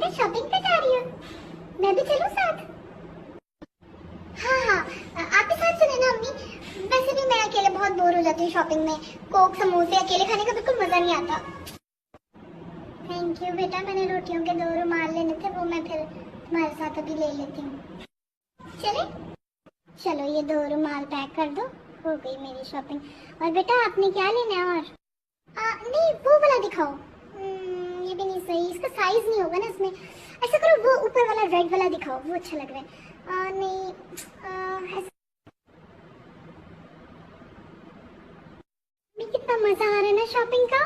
बेटा शॉपिंग पे जा रही हो? मैं भी चलूं साथ? हाँ हाँ, आप भी साथ चले ना अम्मी। वैसे भी मैं अकेले बहुत बोर हो जाती हूँ शॉपिंग में। कोक समोसे अकेले खाने का बिल्कुल मजा नहीं आता। थैंक यू बेटा, मैंने रोटियों के 2 रुमाल लेने थे, वो मैं फिर तुम्हारे साथ अभी ले लेती हूँ। चले? चलो ये 2 रुमाल पैक कर दो, हो गई मेरी शॉपिंग। और बेटा आपने क्या लेना है? और नहीं वो वाला दिखाओ। ये भी नहीं सही, इसका साइज नहीं होगा ना इसमें। ऐसा करो वो ऊपर वाला रेड वाला दिखाओ, वो अच्छा लग रहा है। नहीं कितना मजा आ रहा है ना शॉपिंग का।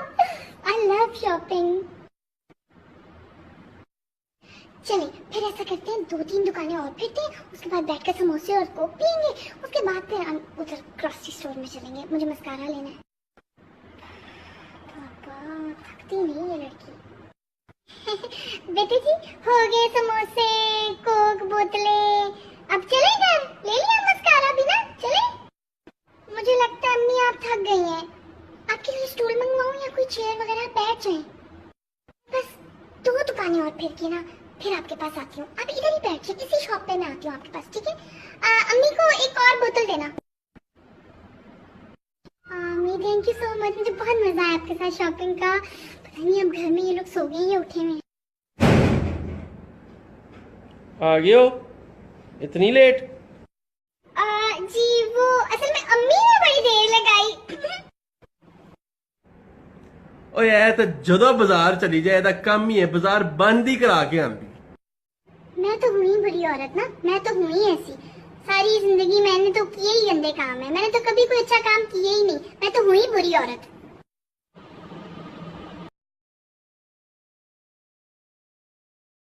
I love shopping. चलिए फिर ऐसा करते हैं, 2-3 दुकानें और फिरते हैं, उसके बाद बैठकर समोसे और कोक पियेंगे, उसके बाद फिर हम उधर ग्रोसरी स्टोर में चलेंगे। मुझे मस्कारा लेना है। पापा थकती नहीं ये लड़की। बेटे जी हो गए समोसे कोक बोतलें, अब चले घर? ले लिया मस्कारा भी ना? चले? मुझे लगता है अम्मी आप थक गई हैं। आपके लिए स्टूल मंगवाऊं या कोई चेयर वगैरह? बैठ जाएं। बस 2 दुकानें और फिर के ना फिर आपके पास आती हूँ। आप इधर ही बैठ जाइए, इसी शॉप पे मैं आती हूँ आपके पास, ठीक है? अम्मी को एक और बोतल देना। अम्मी थैंक यू सो मच, मुझे बहुत मजा आया आपके साथ शॉपिंग का। पता नहीं अब घर में ये लोग सो गए या उठे हुए हैं। आ गए हो इतनी लेट? जी वो असल में अम्मी ने बड़ी देर लगाई। ਓਏ ਐ ਤਾਂ ਜਦੋਂ ਬਾਜ਼ਾਰ ਚਲੀ ਜਾਏ ਤਾਂ ਕੰਮ ही है बाजार बंद ही करा के आंदी। मैं तो हुई बुरी औरत ना, मैं तो हुई ऐसी। सारी जिंदगी मैंने तो किए ही गंदे काम है, मैंने तो कभी कोई अच्छा काम किए ही नहीं। मैं तो हुई बुरी औरत।